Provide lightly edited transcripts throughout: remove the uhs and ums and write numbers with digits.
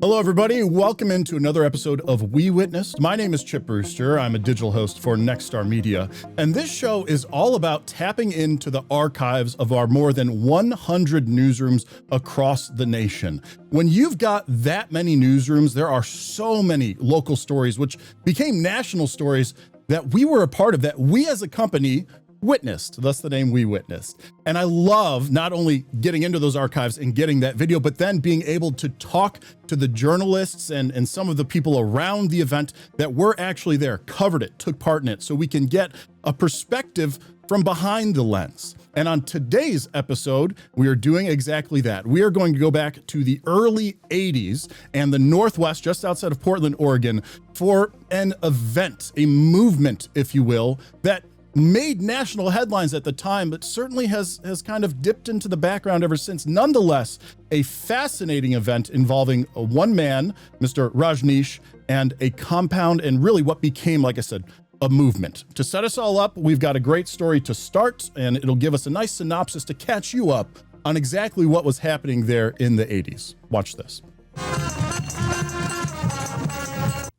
Hello, everybody. Welcome into another episode of We Witnessed. My name is Chip Brewster. I'm a digital host for Nexstar Media, and this show is all about tapping into the archives of our more than 100 newsrooms across the nation. When you've got that many newsrooms, there are so many local stories, which became national stories that we were a part of, that we as a company witnessed. Thus the name We Witnessed. And I love not only getting into those archives and getting that video, but then being able to talk to the journalists and some of the people around the event that were actually there, covered it, took part in it, so we can get a perspective from behind the lens. And on today's episode, we are doing exactly that. We are going to go back to the early 80s and the Northwest, just outside of Portland, Oregon, for an event, a movement, if you will, that made national headlines at the time, but certainly has kind of dipped into the background ever since. Nonetheless, a fascinating event involving one man, Mr. Rajneeshee, and a compound, and really what became, like I said, a movement. To set us all up, we've got a great story to start, and it'll give us a nice synopsis to catch you up on exactly what was happening there in the 80s. Watch this.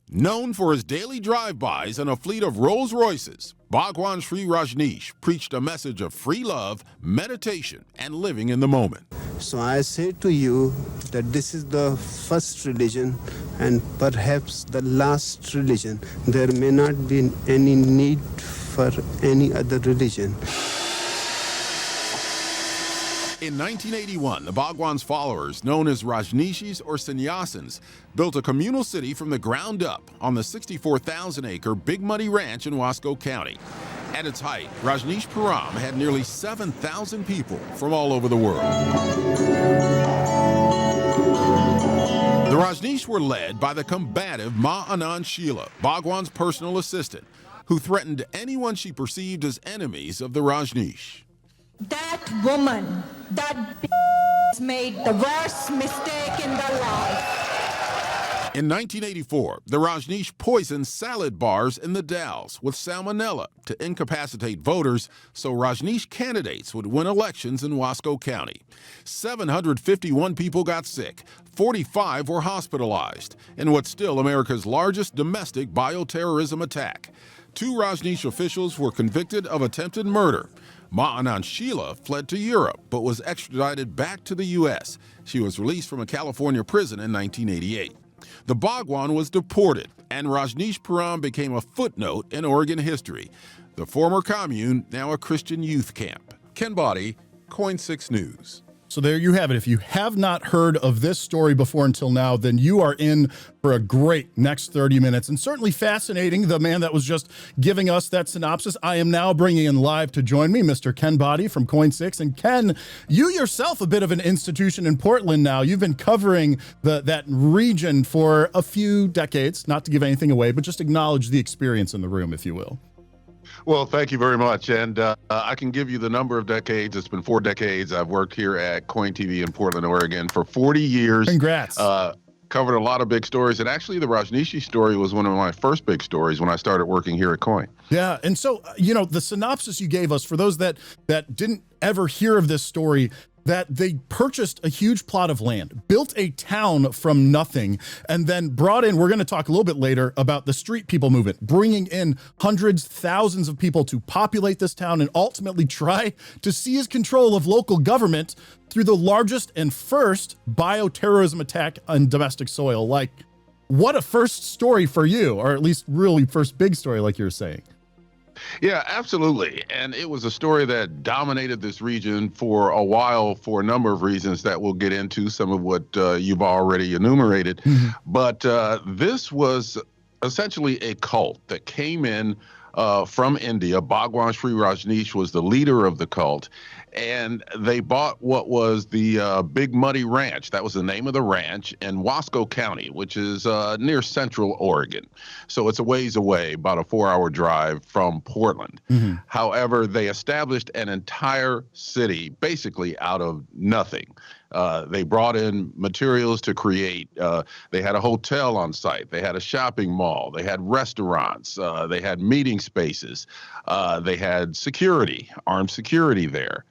Known for his daily drive-bys and a fleet of Rolls Royces, Bhagwan Sri Rajneeshee preached a message of free love, meditation, and living in the moment. So I say to you that this is the first religion and perhaps the last religion. There may not be any need for any other religion. In 1981, the Bhagwan's followers, known as Rajneeshees or Sannyasins, built a communal city from the ground up on the 64,000-acre Big Muddy Ranch in Wasco County. At its height, Rajneeshpuram had nearly 7,000 people from all over the world. The Rajneesh were led by the combative Ma Anand Sheela, Bhagwan's personal assistant, who threatened anyone she perceived as enemies of the Rajneesh. That woman, that made the worst mistake in their life. In 1984, the Rajneesh poisoned salad bars in the Dalles with salmonella to incapacitate voters so Rajneesh candidates would win elections in Wasco County. 751 people got sick, 45 were hospitalized, in what's still America's largest domestic bioterrorism attack. 2 Rajneesh officials were convicted of attempted murder. Ma Anand Sheela fled to Europe, but was extradited back to the U.S. She was released from a California prison in 1988. The Bhagwan was deported, and Rajneeshpuram became a footnote in Oregon history. The former commune, now a Christian youth camp. Ken Boddie, KOIN 6 News. So there you have it. If you have not heard of this story before until now, then you are in for a great next 30 minutes, and certainly fascinating. The man that was just giving us that synopsis, I am now bringing in live to join me, Mr. Ken Boddie from KOIN 6. And Ken, you yourself a bit of an institution in Portland now. You've been covering that region for a few decades, not to give anything away, but just acknowledge the experience in the room, if you will. Well, thank you very much. And I can give you the number of decades. It's been 4 decades. I've worked here at KOIN TV in Portland, Oregon for 40 years. Congrats. Covered a lot of big stories. And actually, the Rajneeshee story was one of my first big stories when I started working here at KOIN. Yeah. And so, the synopsis you gave us, for those that didn't ever hear of this story, that they purchased a huge plot of land, built a town from nothing, and then brought in, we're going to talk a little bit later about the street people movement, bringing in hundreds, thousands of people to populate this town and ultimately try to seize control of local government through the largest and first bioterrorism attack on domestic soil. Like, what a first story for you, or at least really first big story, like you're saying. Yeah, absolutely. And it was a story that dominated this region for a while for a number of reasons that we'll get into, some of what you've already enumerated. Mm-hmm. But this was essentially a cult that came in from India. Bhagwan Sri Rajneeshee was the leader of the cult. And they bought what was the Big Muddy Ranch. That was the name of the ranch in Wasco County, which is near central Oregon. So it's a ways away, about a 4-hour drive from Portland. Mm-hmm. However, they established an entire city basically out of nothing. They brought in materials to create. They had a hotel on site. They had a shopping mall. They had restaurants. They had meeting spaces. They had security, armed security there.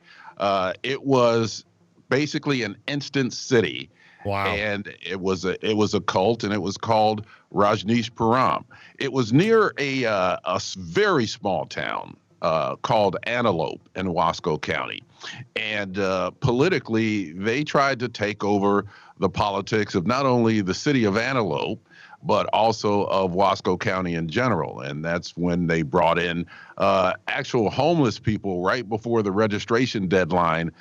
It was basically an instant city. Wow. And it was a cult, and it was called Rajneeshpuram. It was near a very small town called Antelope in Wasco County. And politically, they tried to take over the politics of not only the city of Antelope, but also of Wasco County in general. And that's when they brought in actual homeless people right before the registration deadline,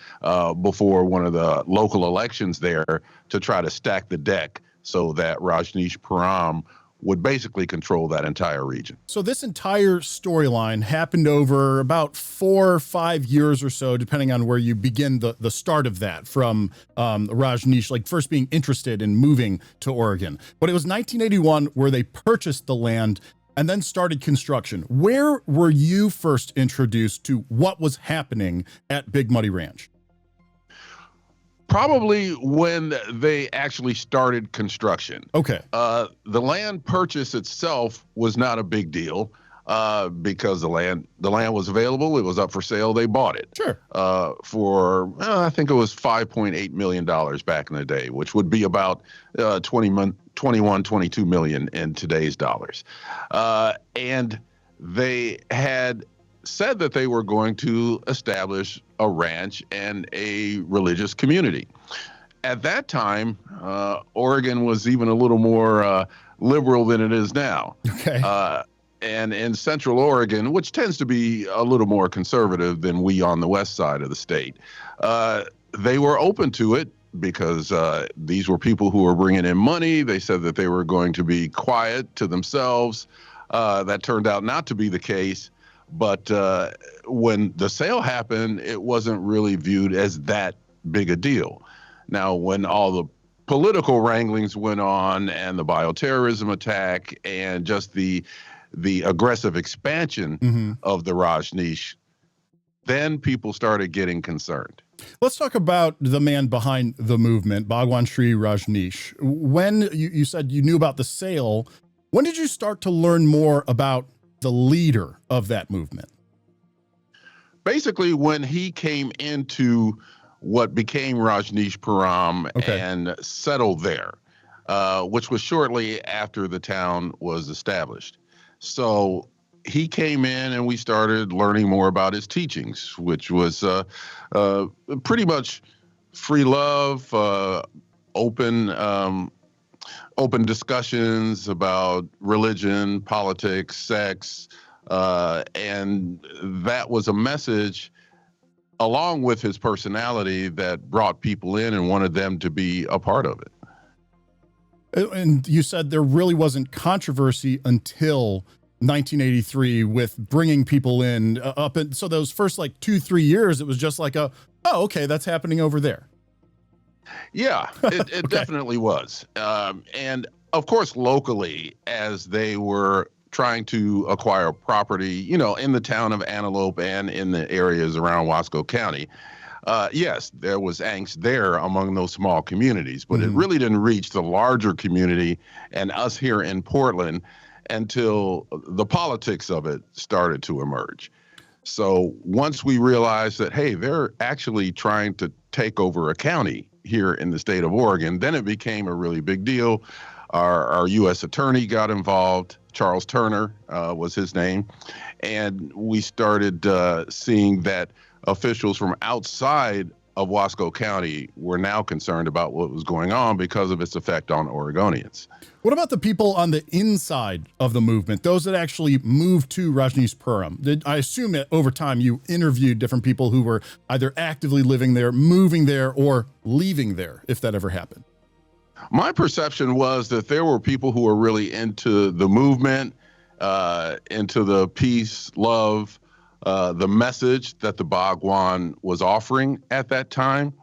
before one of the local elections there, to try to stack the deck so that Rajneeshpuram would basically control that entire region. So this entire storyline happened over about 4 or 5 years or so, depending on where you begin the start of that, from Rajneesh, like first being interested in moving to Oregon. But it was 1981 where they purchased the land and then started construction. Where were you first introduced to what was happening at Big Muddy Ranch? Probably when they actually started construction. Okay. The land purchase itself was not a big deal because the land was available. It was up for sale. They bought it. Sure. For I think it was $5.8 million back in the day, which would be about 21, 22 million in today's dollars. And they had said that they were going to establish a ranch and a religious community. At that time, Oregon was even a little more liberal than it is now. Okay. And in Central Oregon, which tends to be a little more conservative than we on the west side of the state, they were open to it because these were people who were bringing in money. They said that they were going to be quiet to themselves. That turned out not to be the case. But when the sale happened, it wasn't really viewed as that big a deal. Now, when all the political wranglings went on and the bioterrorism attack and just the aggressive expansion of the Rajneesh, then people started getting concerned. Let's talk about the man behind the movement, Bhagwan Shree Rajneesh. When you said you knew about the sale, when did you start to learn more about the leader of that movement? Basically, when he came into what became Rajneeshpuram and settled there, which was shortly after the town was established. So he came in and we started learning more about his teachings, which was pretty much free love, open discussions about religion, politics, sex, and that was a message along with his personality that brought people in and wanted them to be a part of it. And you said there really wasn't controversy until 1983 with bringing people in up. And so those first like 2-3 years, it was just like oh, okay, that's happening over there. Yeah, it definitely was. And of course, locally, as they were trying to acquire property, in the town of Antelope and in the areas around Wasco County, yes, there was angst there among those small communities, but it really didn't reach the larger community and us here in Portland until the politics of it started to emerge. So once we realized that, hey, they're actually trying to take over a county here in the state of Oregon, then it became a really big deal. Our U.S. attorney got involved. Charles Turner was his name. And we started seeing that officials from outside of Wasco County were now concerned about what was going on because of its effect on Oregonians. What about the people on the inside of the movement, those that actually moved to Rajneeshpuram? I assume that over time you interviewed different people who were either actively living there, moving there, or leaving there, if that ever happened. My perception was that there were people who were really into the movement, into the peace, love, the message that the Bhagwan was offering at that time.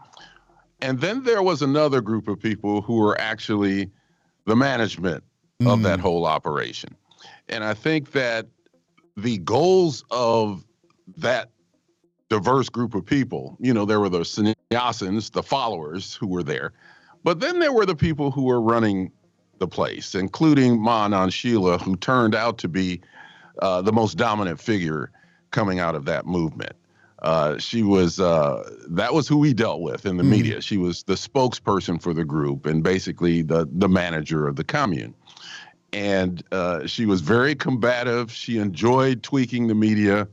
And then there was another group of people who were actually the management of that whole operation. And I think that the goals of that diverse group of people, there were the sannyasins, the followers who were there. But then there were the people who were running the place, including Ma Anand Sheila, who turned out to be the most dominant figure coming out of that movement. She was, that was who we dealt with in the media. She was the spokesperson for the group and basically the manager of the commune. And she was very combative. She enjoyed tweaking the media.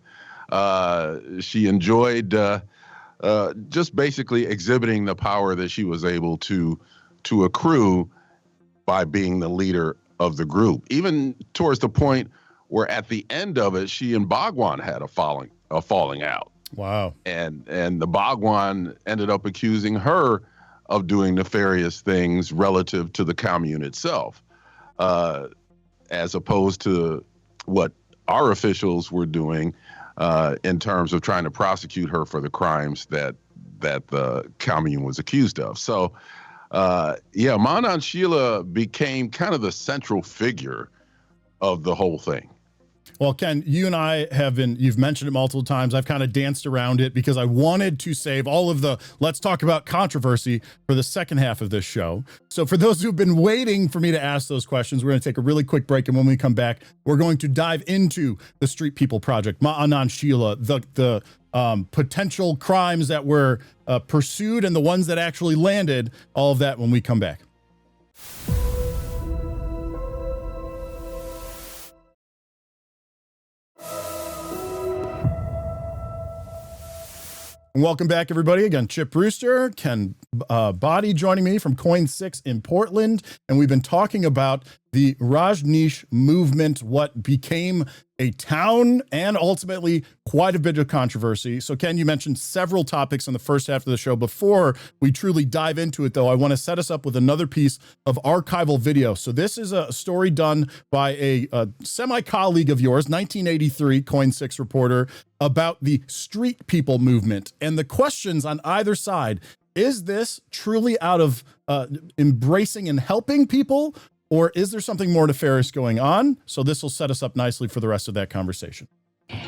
She enjoyed just basically exhibiting the power that she was able to accrue by being the leader of the group, even towards the point where at the end of it, she and Bhagwan had a falling out. Wow. And the Bhagwan ended up accusing her of doing nefarious things relative to the commune itself, as opposed to what our officials were doing in terms of trying to prosecute her for the crimes that the commune was accused of. So, Ma Anand Sheila became kind of the central figure of the whole thing. Well, Ken, you and I you've mentioned it multiple times. I've kind of danced around it because I wanted to save all of the let's talk about controversy for the second half of this show. So for those who've been waiting for me to ask those questions, we're going to take a really quick break. And when we come back, we're going to dive into the Street People Project, Ma Anand Sheila, the potential crimes that were pursued and the ones that actually landed, all of that when we come back. Welcome back, everybody. Again, Chip Brewster, Ken Boddie joining me from KOIN 6 in Portland. And we've been talking about the Rajneeshee movement, what became a town and ultimately quite a bit of controversy. So, Ken, you mentioned several topics in the first half of the show. Before we truly dive into it, though, I want to set us up with another piece of archival video. So this is a story done by a semi-colleague of yours, 1983 KOIN 6 reporter, about the Street People movement. And the questions on either side, is this truly out of embracing and helping people, or is there something more nefarious going on? So this will set us up nicely for the rest of that conversation.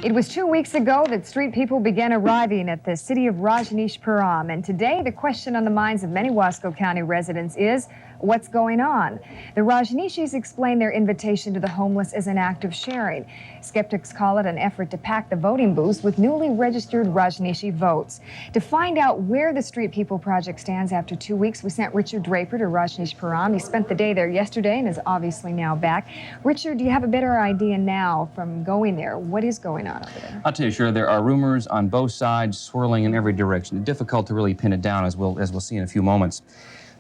It was 2 weeks ago that street people began arriving at the city of Rajneeshee, and today the question on the minds of many Wasco County residents is, what's going on? The Rajneeshees explain their invitation to the homeless as an act of sharing. Skeptics call it an effort to pack the voting booths with newly registered Rajneeshee votes. To find out where the Street People Project stands after 2 weeks, we sent Richard Draper to Rajneeshee. He spent the day there yesterday and is obviously now back. Richard, do you have a better idea now from going there? What is going on over there? I'll tell you, sure, there are rumors on both sides swirling in every direction. It's difficult to really pin it down, as we'll see in a few moments.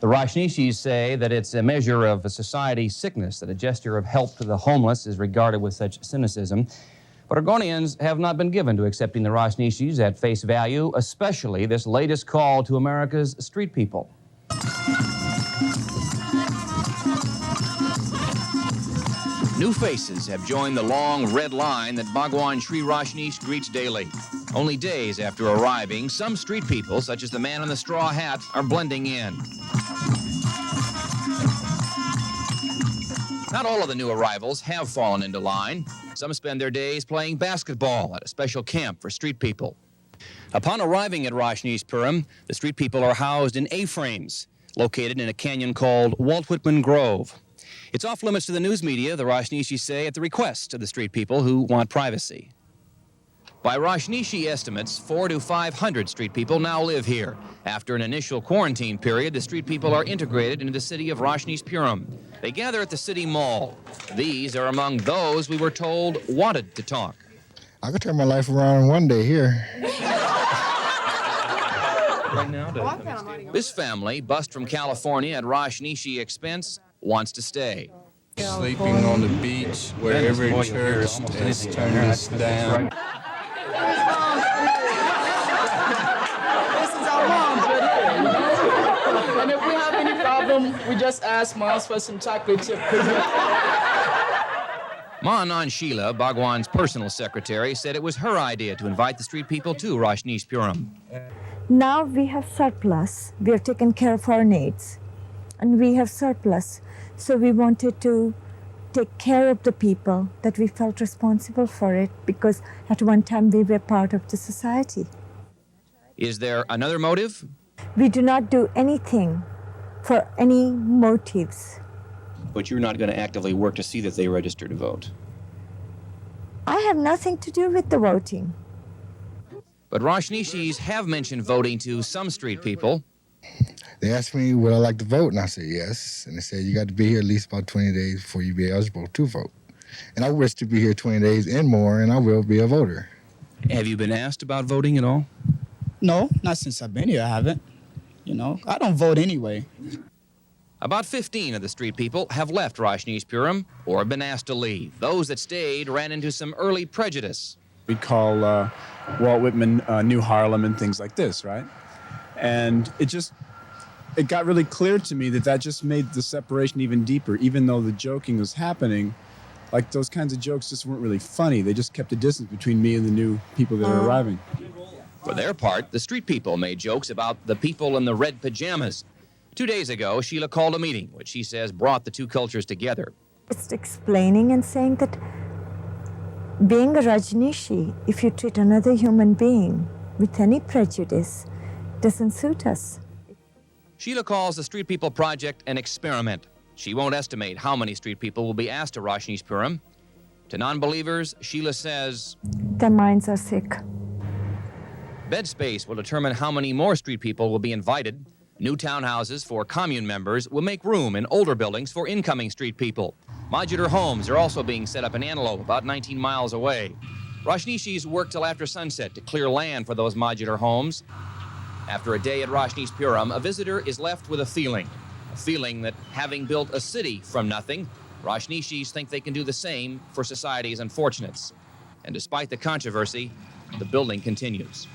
The Rajneeshees say that it's a measure of a society's sickness, that a gesture of help to the homeless is regarded with such cynicism. But Oregonians have not been given to accepting the Rajneeshees at face value, especially this latest call to America's street people. New faces have joined the long red line that Bhagwan Sri Rajneeshee greets daily. Only days after arriving, some street people, such as the man in the straw hat, are blending in. Not all of the new arrivals have fallen into line. Some spend their days playing basketball at a special camp for street people. Upon arriving at Rajneeshee, the street people are housed in A-frames, located in a canyon called Walt Whitman Grove. It's off limits to the news media, the Rajneeshees say, at the request of the street people who want privacy. By Rajneeshee estimates, 400 to 500 street people now live here. After an initial quarantine period, the street people are integrated into the city of Rajneeshee. They gather at the city mall. These are among those we were told wanted to talk. I could turn my life around in one day here. Right now, this family, bused from California at Rajneeshee expense, wants to stay. Sleeping on the beach where every church has turned us down. This is our mom's right here. And if we have any problem, we just ask moms for some chocolate chip cookies. Ma Anand Sheila, Bhagwan's personal secretary, said it was her idea to invite the street people to Rajneeshee. Now we have surplus. We have taken care of our needs. And we have surplus. So we wanted to take care of the people that we felt responsible for it because at one time we were part of the society. Is there another motive? We do not do anything for any motives. But you're not going to actively work to see that they register to vote. I have nothing to do with the voting. But Rajneeshees have mentioned voting to some street people. They asked me, would I like to vote? And I said, yes. And they said, you got to be here at least about 20 days before you be eligible to vote. And I wish to be here 20 days and more, and I will be a voter. Have you been asked about voting at all? No, not since I've been here, I haven't. You know, I don't vote anyway. About 15 of the street people have left Rajneeshpuram or have been asked to leave. Those that stayed ran into some early prejudice. We call Walt Whitman New Harlem and things like this, right? And it got really clear to me that just made the separation even deeper. Even though the joking was happening, like those kinds of jokes just weren't really funny. They just kept a distance between me and the new people that are arriving. For their part, the street people made jokes about the people in the red pajamas. 2 days ago, Sheila called a meeting, which she says brought the two cultures together. Just explaining and saying that being a Rajneeshee, if you treat another human being with any prejudice, doesn't suit us. Sheila calls the Street People Project an experiment. She won't estimate how many street people will be asked to Rajneeshpuram. To non-believers, Sheila says, their minds are sick. Bed space will determine how many more street people will be invited. New townhouses for commune members will make room in older buildings for incoming street people. Modular homes are also being set up in Antelope, about 19 miles away. Rajneeshees work till after sunset to clear land for those modular homes. After a day at Rajneeshpuram, a visitor is left with a feeling that having built a city from nothing, Rajneeshees think they can do the same for society's unfortunates. And despite the controversy, the building continues.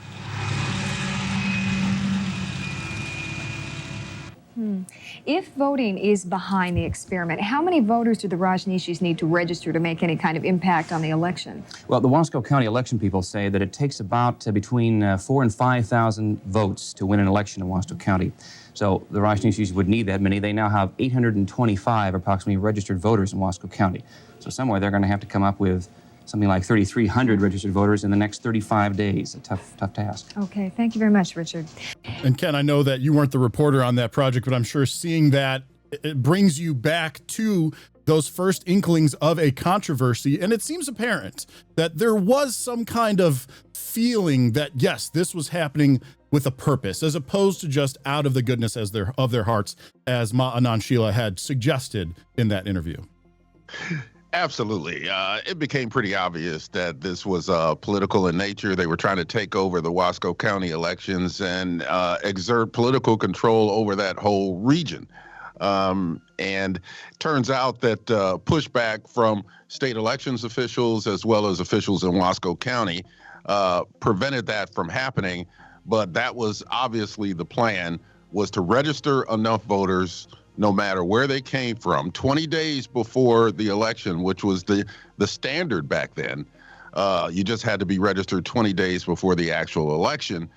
If voting is behind the experiment, how many voters do the Rajneeshees need to register to make any kind of impact on the election? Well, the Wasco County election people say that it takes about between 4,000 and 5,000 votes to win an election in Wasco County. So the Rajneeshees would need that many. They now have 825 approximately registered voters in Wasco County. So somewhere they're going to have to come up with something like 3,300 registered voters in the next 35 days. A tough task. Okay, thank you very much, Richard. And Ken, I know that you weren't the reporter on that project, but I'm sure seeing that, it brings you back to those first inklings of a controversy. And it seems apparent that there was some kind of feeling that, yes, this was happening with a purpose, as opposed to just out of the goodness of their hearts, as Ma Anand Sheila had suggested in that interview. Absolutely. It became pretty obvious that this was political in nature. They were trying to take over the Wasco County elections and exert political control over that whole region. And turns out that pushback from state elections officials as well as officials in Wasco County prevented that from happening. But that was obviously the plan, was to register enough voters no matter where they came from, 20 days before the election, which was the standard back then. You just had to be registered 20 days before the actual election.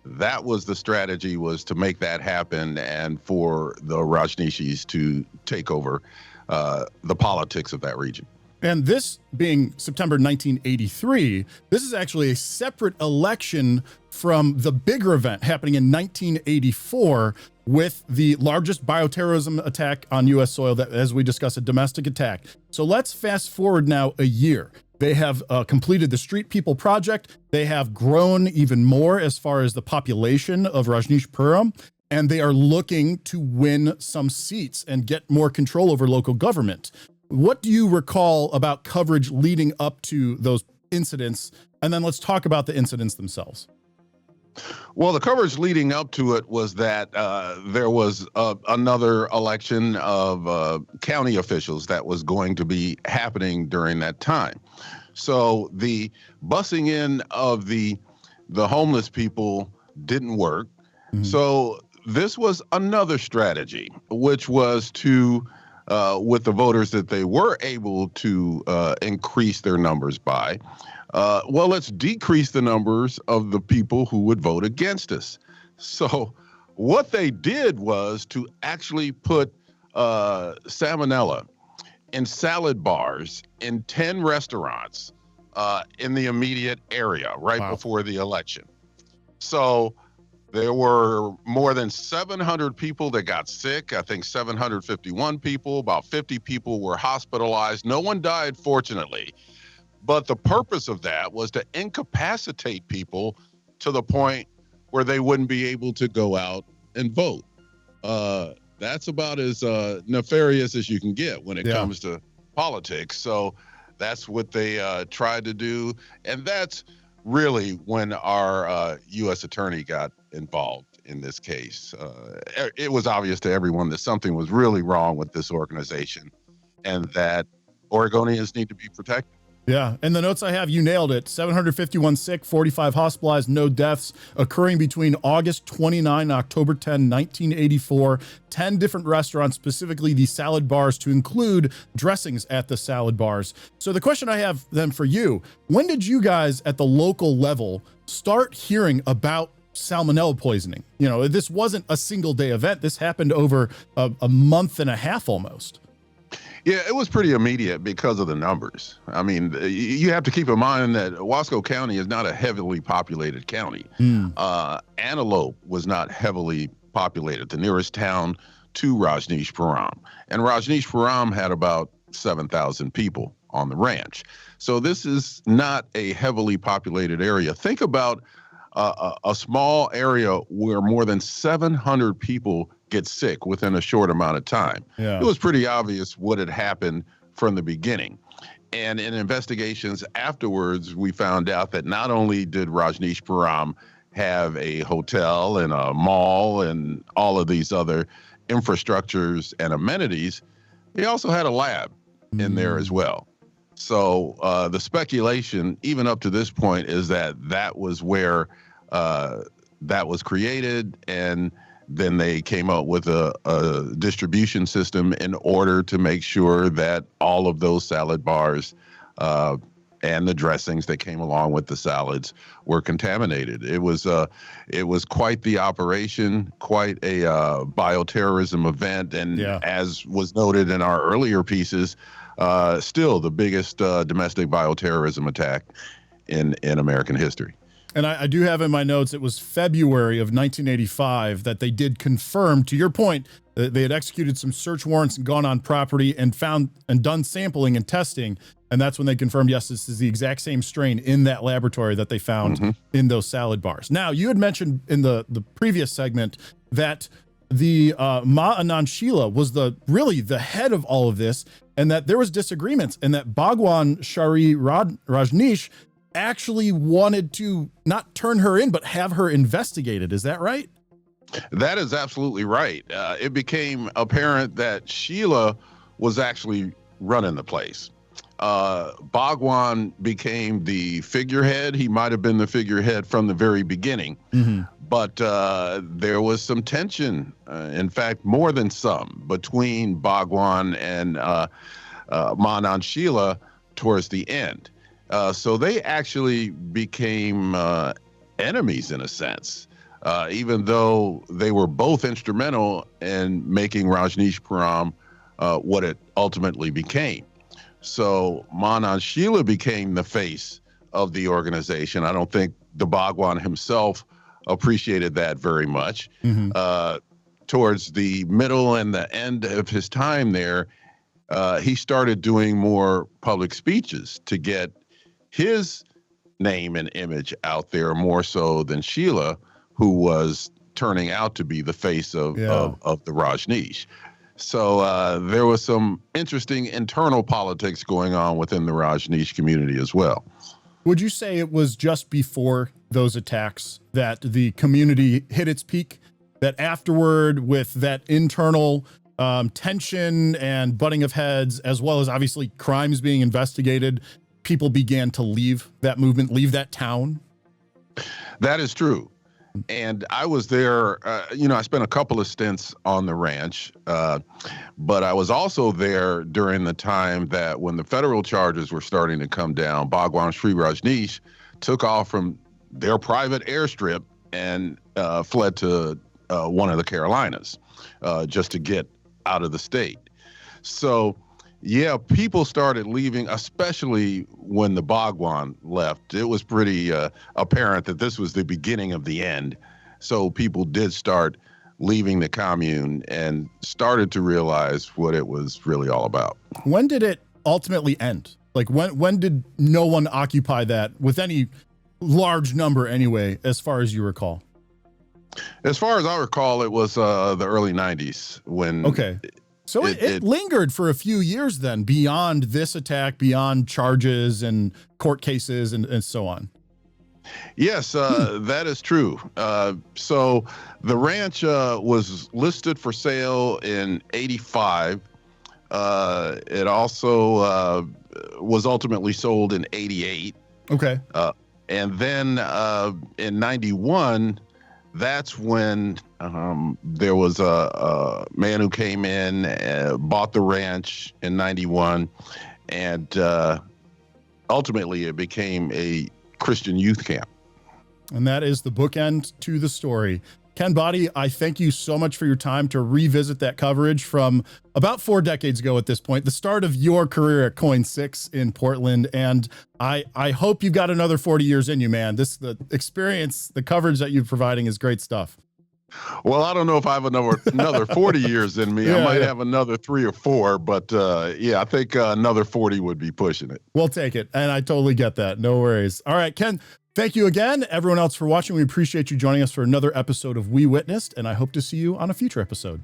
That was the strategy, was to make that happen and for the Rajneeshees to take over the politics of that region. And this being September 1983, this is actually a separate election from the bigger event happening in 1984 with the largest bioterrorism attack on U.S. soil, that, as we discussed, a domestic attack. So let's fast forward now a year. They have completed the Street People Project. They have grown even more as far as the population of Rajneeshpuram, and they are looking to win some seats and get more control over local government. What do you recall about coverage leading up to those incidents? And then let's talk about the incidents themselves. Well, the coverage leading up to it was that there was another election of county officials that was going to be happening during that time. So the busing in of the homeless people didn't work. Mm-hmm. So this was another strategy, which was to with the voters that they were able to increase their numbers by, well, let's decrease the numbers of the people who would vote against us. So what they did was to actually put salmonella in salad bars in 10 restaurants in the immediate area right before the election. So There were more than 700 people that got sick. I think 751 people, about 50 people were hospitalized. No one died, fortunately. But the purpose of that was to incapacitate people to the point where they wouldn't be able to go out and vote. That's about as nefarious as you can get when it comes to politics. So that's what they tried to do. And that's really when our U.S. attorney got involved in this case. It was obvious to everyone that something was really wrong with this organization and that Oregonians need to be protected. Yeah, and the notes I have, you nailed it. 751 sick, 45 hospitalized, no deaths occurring between August 29 and October 10, 1984. 10 different restaurants, specifically the salad bars, to include dressings at the salad bars. So the question I have then for you, when did you guys at the local level start hearing about salmonella poisoning? You know, this wasn't a single day event. This happened over a month and a half almost. Yeah, it was pretty immediate because of the numbers. I mean, you have to keep in mind that Wasco County is not a heavily populated county. Antelope was not heavily populated, the nearest town to Rajneeshpuram. And Rajneeshpuram had about 7,000 people on the ranch. So this is not a heavily populated area. Think about a small area where more than 700 people get sick within a short amount of time. Yeah. It was pretty obvious what had happened from the beginning. And in investigations afterwards, we found out that not only did Rajneeshpuram have a hotel and a mall and all of these other infrastructures and amenities, they also had a lab in there as well. So the speculation, even up to this point, is that that was where that was created, and then they came up with a distribution system in order to make sure that all of those salad bars and the dressings that came along with the salads were contaminated. It was quite the operation, quite a bioterrorism event, and as was noted in our earlier pieces, still the biggest domestic bioterrorism attack in American history. And I do have in my notes, it was February of 1985 that they did confirm, to your point, that they had executed some search warrants and gone on property and found and done sampling and testing. And that's when they confirmed, yes, this is the exact same strain in that laboratory that they found in those salad bars. Now, you had mentioned in the previous segment that the Ma Anand Sheila was really the head of all of this, and that there was disagreements, and that Bhagwan Shari Rajneesh actually wanted to not turn her in, but have her investigated. Is that right? That is absolutely right. It became apparent that Sheila was actually running the place. Bhagwan became the figurehead. He might have been the figurehead from the very beginning, but there was some tension, in fact, more than some, between Bhagwan and Ma Anand Sheila towards the end. So they actually became enemies in a sense, even though they were both instrumental in making Rajneeshpuram what it ultimately became. So Ma Anand Sheila became the face of the organization. I don't think the Bhagwan himself appreciated that very much. Towards the middle and the end of his time there, he started doing more public speeches to get his name and image out there more so than Sheila, who was turning out to be the face of the Rajneesh. So there was some interesting internal politics going on within the Rajneesh community as well. Would you say it was just before those attacks that the community hit its peak, that afterward with that internal tension and butting of heads, as well as obviously crimes being investigated, people began to leave that movement, leave that town? That is true. And I was there, I spent a couple of stints on the ranch, but I was also there during the time that when the federal charges were starting to come down, Bhagwan Sri Rajneesh took off from their private airstrip and fled to one of the Carolinas just to get out of the state. So, yeah, people started leaving, especially when the Bhagwan left. It was pretty apparent that this was the beginning of the end. So people did start leaving the commune and started to realize what it was really all about. When did it ultimately end? Like when did no one occupy that with any large number anyway, as far as you recall? As far as I recall, it was the early 90s when. Okay. So it lingered for a few years then, beyond this attack, beyond charges and court cases and so on. Yes, that is true. So the ranch was listed for sale in '85. It also was ultimately sold in '88. Okay. And then in '91, that's when there was a man who came in, bought the ranch in '91, and ultimately it became a Christian youth camp. And that is the bookend to the story. Ken Boddie, I thank you so much for your time to revisit that coverage from about 4 decades ago at this point, the start of your career at KOIN 6 in Portland. And I hope you've got another 40 years in you, man. The experience, the coverage that you're providing is great stuff. Well, I don't know if I have another 40 years in me. I might have another 3 or 4, but yeah, I think another 40 would be pushing it. We'll take it. And I totally get that. No worries. All right, Ken, thank you again. Everyone else for watching. We appreciate you joining us for another episode of We Witnessed, and I hope to see you on a future episode.